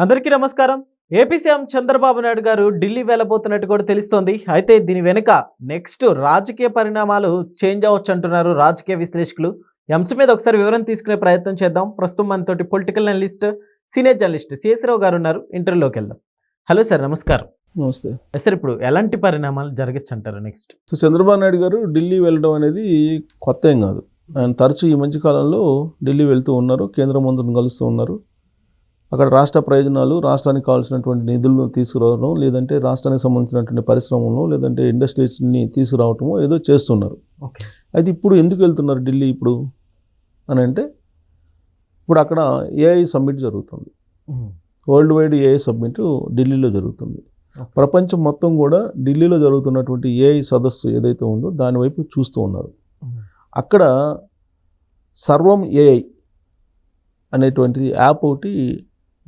అందరికీ నమస్కారం. AP CM Chandrababu Naidu గారు ఢిల్లీ వెళ్ళబోతున్నట్టు కూడా తెలుస్తోంది. అయితే దీని వెనుక నెక్స్ట్ రాజకీయ పరిణామాలు చేంజ్ అవ్వచ్చు అంటున్నారు రాజకీయ విశ్లేషకులు. ఈ అంశం మీద ఒకసారి వివరణ తీసుకునే ప్రయత్నం చేద్దాం. ప్రస్తుతం మనతోటి political analyst, senior journalist CS Rao garu ఉన్నారు. ఇంటర్వ్యూలోకి వెళ్దాం. హలో సార్, నమస్కారం. నమస్తే సార్, ఇప్పుడు ఎలాంటి పరిణామాలు జరగచ్చు అంటారు నెక్స్ట్? సో చంద్రబాబు నాయుడు గారు ఢిల్లీ వెళ్ళడం అనేది కొత్త ఏం కాదు. ఆయన తరచూ ఈ మధ్య కాలంలో ఢిల్లీ వెళ్తూ ఉన్నారు, కేంద్ర మంత్రులను కలుస్తూ ఉన్నారు. అక్కడ రాష్ట్ర ప్రయోజనాలు, రాష్ట్రానికి కావాల్సినటువంటి నిధులను తీసుకురావడం, లేదంటే రాష్ట్రానికి సంబంధించినటువంటి పరిశ్రమలను, లేదంటే ఇండస్ట్రీస్ని తీసుకురావటము ఏదో చేస్తున్నారు. ఓకే. అయితే ఇప్పుడు ఎందుకు వెళ్తున్నారు ఢిల్లీ ఇప్పుడు అని అంటే, ఇప్పుడు అక్కడ ఏఐ సమ్మిట్ జరుగుతుంది. వరల్డ్ వైడ్ ఏఐ సమ్మిట్ ఢిల్లీలో జరుగుతుంది. ప్రపంచం మొత్తం కూడా ఢిల్లీలో జరుగుతున్నటువంటి ఏఐ సదస్సు ఏదైతే ఉందో దాని వైపు చూస్తూ ఉన్నారు. అక్కడ సర్వం ఏఐ అనేటువంటి యాప్ ఒకటి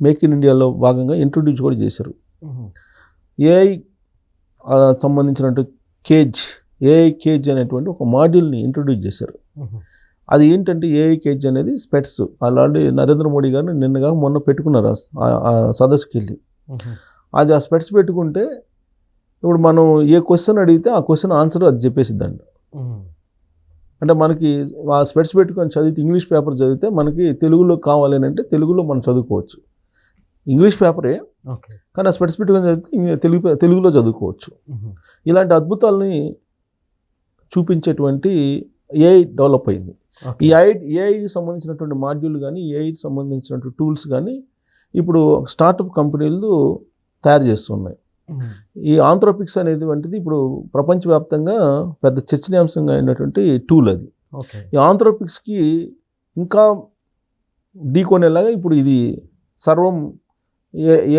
మేక్ ఇన్ ఇండియాలో భాగంగా ఇంట్రొడ్యూస్ కూడా చేశారు. ఏఐ సంబంధించినటువంటి ఏఐ కేజ్ అనేటువంటి ఒక మాడ్యూల్ని ఇంట్రొడ్యూస్ చేశారు. అది ఏంటంటే ఏఐ కేజ్ అనేది స్పెట్స్. ఆల్రెడీ నరేంద్ర మోడీ గారిని నిన్నగా మొన్న పెట్టుకున్నారు ఆ సదస్సుకి వెళ్ళి. అది ఆ స్పెట్స్ పెట్టుకుంటే ఇప్పుడు మనం ఏ క్వశ్చన్ అడిగితే ఆ క్వశ్చన్ ఆన్సర్ అది చెప్పేసిద్దండి. అంటే మనకి ఆ స్పెట్స్ పెట్టుకొని చదివితే, ఇంగ్లీష్ పేపర్ చదివితే మనకి తెలుగులో కావాలి అని అంటే తెలుగులో మనం చదువుకోవచ్చు. ఇంగ్లీష్ పేపరే కానీ ఆ స్పెట్స్ పెట్టుకొని చదివితే తెలుగులో చదువుకోవచ్చు. ఇలాంటి అద్భుతాలని చూపించేటువంటి ఏఐ డెవలప్ అయింది. ఈ ఏఐకి సంబంధించినటువంటి మాడ్యూల్ కానీ, ఏఐకి సంబంధించినటువంటి టూల్స్ కానీ ఇప్పుడు స్టార్టప్ కంపెనీలు తయారు చేస్తున్నాయి. ఈ ఆంథ్రోపిక్స్ అనేది వంటిది ఇప్పుడు ప్రపంచవ్యాప్తంగా పెద్ద చర్చనీయాంశంగా అయినటువంటి టూల్ అది. ఈ ఆంథ్రోపిక్స్కి ఇంకా ఢీకొనేలాగా ఇప్పుడు ఇది సర్వం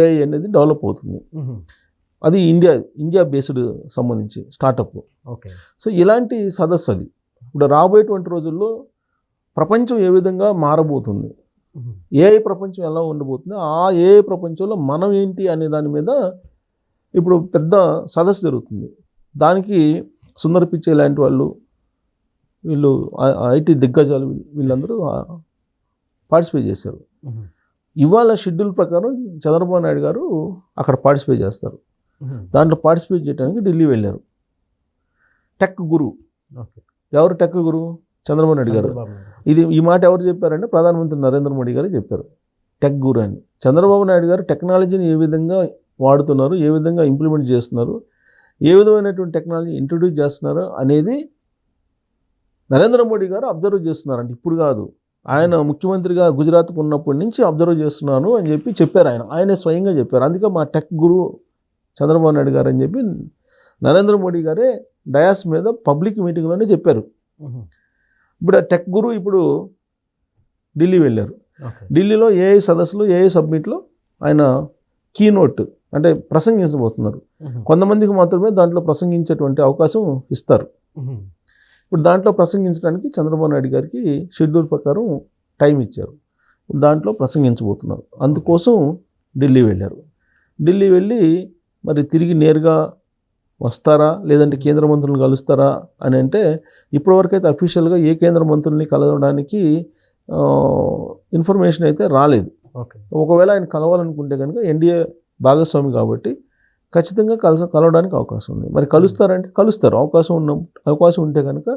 ఏఐ అనేది డెవలప్ అవుతుంది. అది ఇండియా బేస్డ్ సంబంధించి స్టార్టప్. సో ఇలాంటి సదస్సు అది. ఇప్పుడు రాబోయేటువంటి రోజుల్లో ప్రపంచం ఏ విధంగా మారబోతుంది, ఏఐ ప్రపంచం ఎలా ఉండబోతుంది, ఆ ఏఐ ప్రపంచంలో మనం ఏంటి అనే దాని మీద ఇప్పుడు పెద్ద సదస్సు జరుగుతుంది. దానికి సుందర్ పిచ్చే లాంటి వాళ్ళు, వీళ్ళు ఐటీ దిగ్గజాలు, వీళ్ళందరూ పార్టిసిపేట్ చేశారు. ఇవాళ షెడ్యూల్ ప్రకారం చంద్రబాబు నాయుడు గారు అక్కడ పార్టిసిపేట్ చేస్తారు. దాంట్లో పార్టిసిపేట్ చేయడానికి ఢిల్లీ వెళ్ళారు. టెక్ గురు. ఎవరు టెక్ గురు? చంద్రబాబు నాయుడు గారు. ఈ మాట ఎవరు చెప్పారంటే ప్రధానమంత్రి నరేంద్ర మోడీ గారు చెప్పారు, టెక్ గురు అని. చంద్రబాబు నాయుడు గారు టెక్నాలజీని ఏ విధంగా వాడుతున్నారు, ఏ విధంగా ఇంప్లిమెంట్ చేస్తున్నారు, ఏ విధమైనటువంటి టెక్నాలజీ ఇంట్రొడ్యూస్ చేస్తున్నారు అనేది నరేంద్ర మోడీ గారు అబ్జర్వ్ చేస్తున్నారంటే ఇప్పుడు కాదు, ఆయన ముఖ్యమంత్రిగా గుజరాత్కు ఉన్నప్పటి నుంచి అబ్జర్వ్ చేస్తున్నాను అని చెప్పారు. ఆయనే స్వయంగా చెప్పారు. అందుకే మా టెక్ గురు చంద్రబాబు నాయుడు గారు అని చెప్పి నరేంద్ర మోడీ గారే డయాస్ మీద పబ్లిక్ మీటింగ్లోనే చెప్పారు. ఇప్పుడు ఆ టెక్ గురు ఇప్పుడు ఢిల్లీ వెళ్ళారు. ఢిల్లీలో ఏఐ సదస్సులో, ఏఐ సబ్మిట్లో ఆయన కీనోట్ అంటే ప్రసంగించబోతున్నారు. కొంతమందికి మాత్రమే దాంట్లో ప్రసంగించేటువంటి అవకాశం ఇస్తారు. ఇప్పుడు దాంట్లో ప్రసంగించడానికి చంద్రబాబు నాయుడు గారికి షెడ్యూల్ ప్రకారం టైం ఇచ్చారు. దాంట్లో ప్రసంగించబోతున్నారు. అందుకోసం ఢిల్లీ వెళ్ళారు. ఢిల్లీ వెళ్ళి మరి తిరిగి నేరుగా వస్తారా లేదంటే కేంద్ర మంత్రులను కలుస్తారా అని అంటే ఇప్పటివరకు అయితే అఫీషియల్గా ఏ కేంద్ర మంత్రుల్ని కలవడానికి ఇన్ఫర్మేషన్ అయితే రాలేదు. ఒకవేళ ఆయన కలవాలనుకుంటే కనుక ఎన్డీఏ భాగస్వామి కాబట్టి ఖచ్చితంగా కలవడానికి అవకాశం ఉంది. మరి కలుస్తారంటే కలుస్తారు. అవకాశం ఉంటే కనుక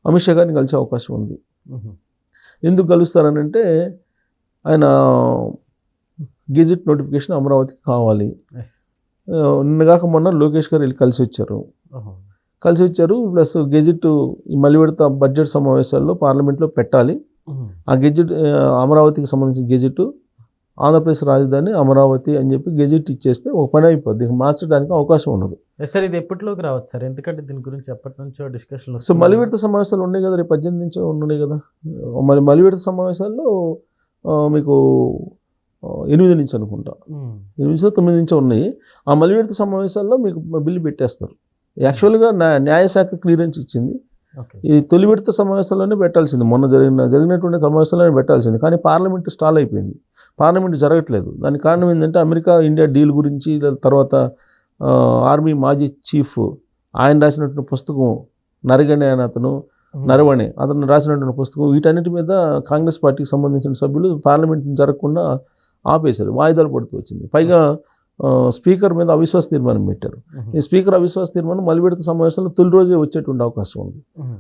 అమిత్ షా గారిని కలిసే అవకాశం ఉంది. ఎందుకు కలుస్తారని అంటే ఆయన గెజిట్ నోటిఫికేషన్ అమరావతికి కావాలి. నిన్నగాక మొన్న లోకేష్ గారు వెళ్ళి కలిసి వచ్చారు. ప్లస్ గెజిట్ మళ్ళీ విడత బడ్జెట్ సమావేశాల్లో పార్లమెంట్లో పెట్టాలి. ఆ గెజిట్ అమరావతికి సంబంధించిన గెజిట్ ఆంధ్రప్రదేశ్ రాజధాని అమరావతి అని చెప్పి గెజిట్ ఇచ్చేస్తే ఒక పని అయిపోద్ది, మార్చడానికి అవకాశం ఉండదు. సార్ ఇది ఎప్పటిలోకి రావచ్చు సార్? ఎందుకంటే దీని గురించి ఎప్పటి నుంచో డిస్కషన్. సో మళ్ళీ విడత సమావేశాలు ఉన్నాయి కదా, రేపు 18 నుంచో ఉన్నాయి కదా. మళ్ళీ విడత సమావేశాల్లో మీకు 8 నుంచి అనుకుంటా, 8 నుంచో 9 నుంచో ఉన్నాయి. ఆ మళ్ళీ విడత సమావేశాల్లో మీకు బిల్లు పెట్టేస్తారు. యాక్చువల్గా న్యాయశాఖ క్లియరెన్స్ ఇచ్చింది. ఈ తొలి విడత సమావేశాల్లోనే పెట్టాల్సింది, మొన్న జరిగినటువంటి సమావేశాల్లోనే పెట్టాల్సింది. కానీ పార్లమెంట్ స్టాల్ అయిపోయింది, పార్లమెంట్ జరగట్లేదు. దానికి కారణం ఏంటంటే అమెరికా ఇండియా డీల్ గురించి, తర్వాత ఆర్మీ మాజీ చీఫ్ ఆయన రాసినటువంటి పుస్తకం నరగణే అని నరవణే అతను రాసినటువంటి పుస్తకం, వీటన్నిటి మీద కాంగ్రెస్ పార్టీకి సంబంధించిన సభ్యులు పార్లమెంట్ జరగకుండా ఆపేశారు, వాయిదాలు పడుతూ వచ్చింది. పైగా స్పీకర్ మీద అవిశ్వాస తీర్మానం పెట్టారు. ఈ స్పీకర్ అవిశ్వాస తీర్మానం మళ్ళీ విడత సమావేశంలో తొలి రోజే వచ్చేటువంటి అవకాశం ఉంది.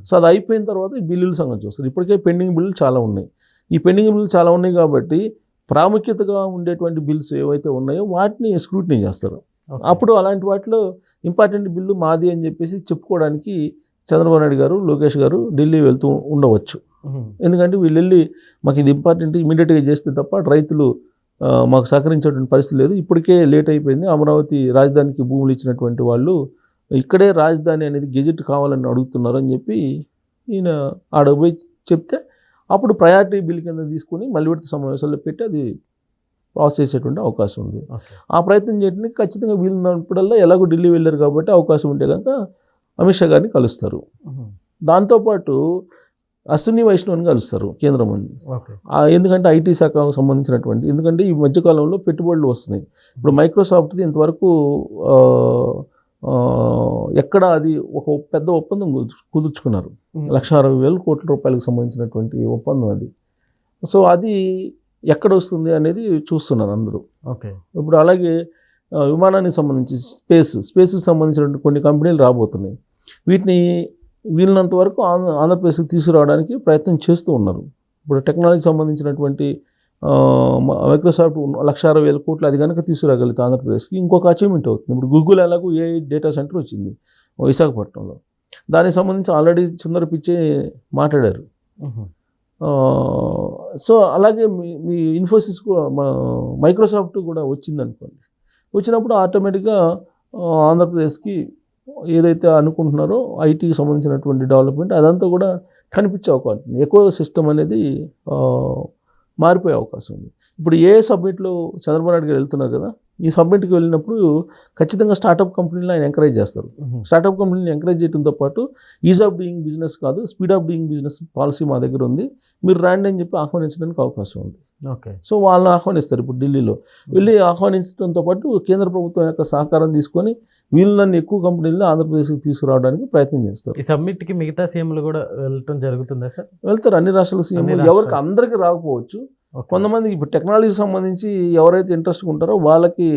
సో అది అయిపోయిన తర్వాత ఈ బిల్లుల సంగతి చూస్తారు. ఇప్పటికే పెండింగ్ బిల్లులు చాలా ఉన్నాయి. ఈ పెండింగ్ బిల్లులు చాలా ఉన్నాయి కాబట్టి ప్రాముఖ్యతగా ఉండేటువంటి బిల్స్ ఏవైతే ఉన్నాయో వాటిని స్క్రూటినీ చేస్తారు. అప్పుడు అలాంటి వాటిలో ఇంపార్టెంట్ బిల్లు మాది అని చెప్పేసి చెప్పుకోవడానికి చంద్రబాబు నాయుడు గారు, లోకేష్ గారు ఢిల్లీ వెళ్తూ ఉండవచ్చు. ఎందుకంటే వీళ్ళు వెళ్ళి మాకు ఇది ఇంపార్టెంట్ ఇమీడియట్గా చేస్తే తప్ప రైతులు మాకు సహకరించేటువంటి పరిస్థితి లేదు, ఇప్పటికే లేట్ అయిపోయింది, అమరావతి రాజధానికి భూములు ఇచ్చినటువంటి వాళ్ళు ఇక్కడే రాజధాని అనేది గెజెట్ కావాలని అడుగుతున్నారు అని చెప్పి ఈయన ఆడపోయి చెప్తే అప్పుడు ప్రయారిటీ బిల్ కింద తీసుకుని మళ్ళీ విడత సమావేశాల్లో పెట్టి అది ప్రాసెస్ చేసేటువంటి అవకాశం ఉంది. ఆ ప్రయత్నం చేయడానికి ఖచ్చితంగా వీలున్నప్పుడల్లా ఎలాగో ఢిల్లీ వెళ్ళారు కాబట్టి అవకాశం ఉంటే కనుక అమిత్ షా గారిని కలుస్తారు. దాంతోపాటు అశ్విని వైష్ణవ్ని కలుస్తారు కేంద్ర మంత్రి. ఎందుకంటే ఐటీ శాఖకు సంబంధించినటువంటి, ఎందుకంటే ఈ మధ్యకాలంలో పెట్టుబడులు వస్తున్నాయి. ఇప్పుడు మైక్రోసాఫ్ట్ది ఇంతవరకు ఎక్కడ అది ఒక పెద్ద ఒప్పందం కుదుర్చుకున్నారు, 1,60,000 కోట్ల రూపాయలకు సంబంధించినటువంటి ఒప్పందం అది. సో అది ఎక్కడ వస్తుంది అనేది చూస్తున్నారు అందరూ. ఇప్పుడు అలాగే విమానానికి సంబంధించి స్పేస్కి సంబంధించినటువంటి కొన్ని కంపెనీలు రాబోతున్నాయి. వీటిని వీళ్ళనంత వరకు ఆంధ్రప్రదేశ్కి తీసుకురావడానికి ప్రయత్నం చేస్తూ ఉన్నారు. ఇప్పుడు టెక్నాలజీకి సంబంధించినటువంటి మైక్రోసాఫ్ట్ 1,60,000 కోట్లు అది కనుక తీసుకురాగలిగితే ఆంధ్రప్రదేశ్కి ఇంకొక అచీవ్మెంట్ అవుతుంది. ఇప్పుడు గూగుల్ ఎలాగో ఏఐ డేటా సెంటర్ వచ్చింది విశాఖపట్నంలో, దానికి సంబంధించి ఆల్రెడీ చుందర పిచ్చే మాట్లాడారు. సో అలాగే మీ ఇన్ఫోసిస్కు మైక్రోసాఫ్ట్ కూడా వచ్చిందనుకోండి, వచ్చినప్పుడు ఆటోమేటిక్గా ఆంధ్రప్రదేశ్కి ఏదైతే అనుకుంటున్నారో ఐటీకి సంబంధించినటువంటి డెవలప్మెంట్ అదంతా కూడా కనిపించే అవకాశం ఉంది. ఎకో సిస్టమ్ అనేది మారిపోయే అవకాశం ఉంది. ఇప్పుడు ఏ సబ్మిట్లో చంద్రబాబు నాయుడు గారు వెళ్తున్నారు కదా, ఈ సబ్మిట్కి వెళ్ళినప్పుడు ఖచ్చితంగా స్టార్టప్ కంపెనీలు ఆయన ఎంకరేజ్ చేస్తారు. స్టార్టప్ కంపెనీని ఎంకరేజ్ చేయడంతో పాటు ఈజ్ ఆఫ్ డూయింగ్ బిజినెస్ కాదు, speed of doing business policy మా దగ్గర ఉంది, మీరు రండి అని చెప్పి ఆహ్వానించడానికి అవకాశం ఉంది. సో వాళ్ళని ఆహ్వానిస్తారు. ఇప్పుడు ఢిల్లీలో వెళ్ళి ఆహ్వానించడంతో పాటు కేంద్ర ప్రభుత్వం యొక్క సహకారం తీసుకొని వీళ్ళని ఎక్కువ కంపెనీలను ఆంధ్రప్రదేశ్కి తీసుకురావడానికి ప్రయత్నం చేస్తారు. ఈ సబ్మిట్కి మిగతా సీఎంలు కూడా వెళ్ళటం జరుగుతుందా సార్? వెళ్తారు, అన్ని రాష్ట్రాల సీఎంలు. ఎవరికి అందరికీ రాకపోవచ్చు, కొంతమందికి ఇప్పుడు టెక్నాలజీకి సంబంధించి ఎవరైతే ఇంట్రెస్ట్గా ఉంటారో వాళ్ళకి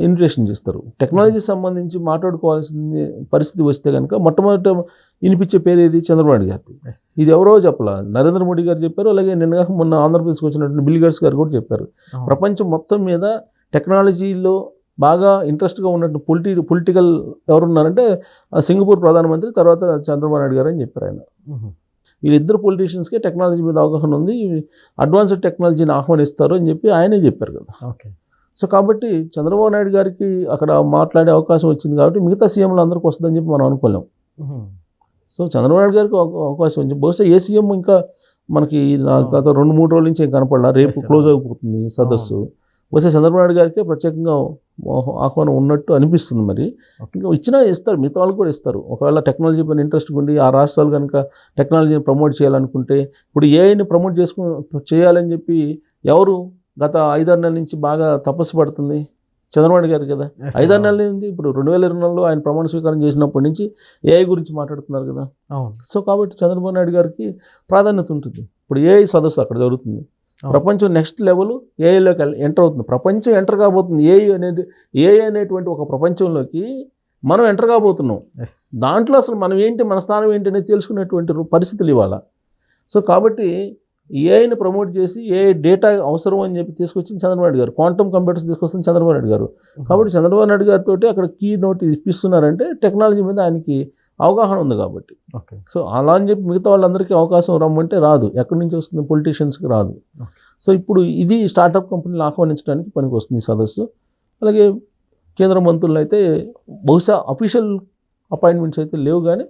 ఇన్విటేషన్ చేస్తారు. టెక్నాలజీకి సంబంధించి మాట్లాడుకోవాల్సిన పరిస్థితి వస్తే కనుక మొట్టమొదట వినిపించే పేరు ఏది? చంద్రబాబు నాయుడు గారిది. ఇది ఎవరో చెప్పలా, నరేంద్ర మోడీ గారు చెప్పారు. అలాగే నిన్నగా మొన్న ఆంధ్రప్రదేశ్కి వచ్చినటువంటి బిల్ గేట్స్ గారు కూడా చెప్పారు. ప్రపంచం మొత్తం మీద టెక్నాలజీలో బాగా ఇంట్రెస్ట్గా ఉన్నట్టు పొలిటికల్ ఎవరున్నారంటే సింగపూర్ ప్రధానమంత్రి, తర్వాత చంద్రబాబు నాయుడు గారు అని చెప్పారు ఆయన. వీళ్ళిద్దరు పొలిటీషియన్స్కే టెక్నాలజీ మీద అవగాహన ఉంది, అడ్వాన్స్డ్ టెక్నాలజీని ఆహ్వానిస్తారు అని చెప్పి ఆయనే చెప్పారు కదా. సో కాబట్టి చంద్రబాబు నాయుడు గారికి అక్కడ మాట్లాడే అవకాశం వచ్చింది కాబట్టి మిగతా సీఎంలు అందరికీ వస్తుందని చెప్పి మనం అనుకోలేం. సో చంద్రబాబు నాయుడు గారికి అవకాశం వచ్చింది. బహుశా ఏ సీఎం ఇంకా మనకి గత 2-3 రోజుల నుంచి ఏం కనపడాల, రేపు క్లోజ్ అయిపోతుంది సదస్సు. బహుశా చంద్రబాబు నాయుడు గారికి ప్రత్యేకంగా ఆహ్వానం ఉన్నట్టు అనిపిస్తుంది. మరి ఇంకా ఇచ్చినా ఇస్తారు, మిగతా వాళ్ళు కూడా ఇస్తారు. ఒకవేళ టెక్నాలజీ పైన ఇంట్రెస్ట్ ఉండి ఆ రాష్ట్రాలు కనుక టెక్నాలజీని ప్రమోట్ చేయాలనుకుంటే, ఇప్పుడు ఏఐని ప్రమోట్ చేయాలని చెప్పి ఎవరు గత 5-6 నెలల నుంచి బాగా తపస్సు పడుతుంది? చంద్రబాబు నాయుడు గారు కదా. 5-6 నెలల నుంచి, ఇప్పుడు 2024లో ఆయన ప్రమాణ స్వీకారం చేసినప్పటి నుంచి ఏఐ గురించి మాట్లాడుతున్నారు కదా. సో కాబట్టి చంద్రబాబు నాయుడు గారికి ప్రాధాన్యత ఉంటుంది. ఇప్పుడు ఏఐ సదస్సు అక్కడ జరుగుతుంది. ప్రపంచం నెక్స్ట్ లెవెల్ ఏఐలోకి ఎంటర్ అవుతుంది. ప్రపంచం ఎంటర్ కాబోతుంది. ఏఐ అనేటువంటి ఒక ప్రపంచంలోకి మనం ఎంటర్ కాబోతున్నాం. దాంట్లో అసలు మనం ఏంటి, మన స్థానం ఏంటి అనేది తెలుసుకునేటువంటి పరిస్థితులు ఇవాళ. సో కాబట్టి ఏఐని ప్రమోట్ చేసి ఏఐ డేటా అవసరం అని చెప్పి తీసుకొచ్చింది చంద్రబాబు నాయుడు గారు. క్వాంటమ్ కంప్యూటర్స్ తీసుకొస్తుంది చంద్రబాబు నాయుడు గారు. కాబట్టి చంద్రబాబు నాయుడు గారితో అక్కడ కీ నోట్ ఇప్పిస్తున్నారంటే టెక్నాలజీ మీద ఆయనకి అవగాహన ఉంది కాబట్టి. సో అలా అని చెప్పి మిగతా వాళ్ళందరికీ అవకాశం రమ్మంటే రాదు, ఎక్కడి నుంచి వస్తుంది? పొలిటీషియన్స్కి రాదు. సో ఇప్పుడు ఇది స్టార్టప్ కంపెనీలు ఆహ్వానించడానికి పనికి వస్తుంది ఈ సదస్సు. అలాగే కేంద్ర మంత్రులు అయితే బహుశా అఫీషియల్ అపాయింట్మెంట్స్ అయితే లేవు, కానీ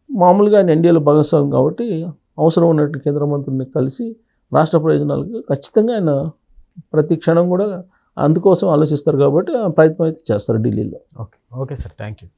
మామూలుగా ఆయన ఎన్డీఏలో భాగస్వామి కాబట్టి అవసరం ఉన్నట్టు కేంద్ర మంత్రుల్ని కలిసి రాష్ట్ర ప్రయోజనాలకు ఖచ్చితంగా ఆయన ప్రతి క్షణం కూడా అందుకోసం ఆలోచిస్తారు కాబట్టి ప్రయత్నం అయితే చేస్తారు ఢిల్లీలో. Okay sir, thank you.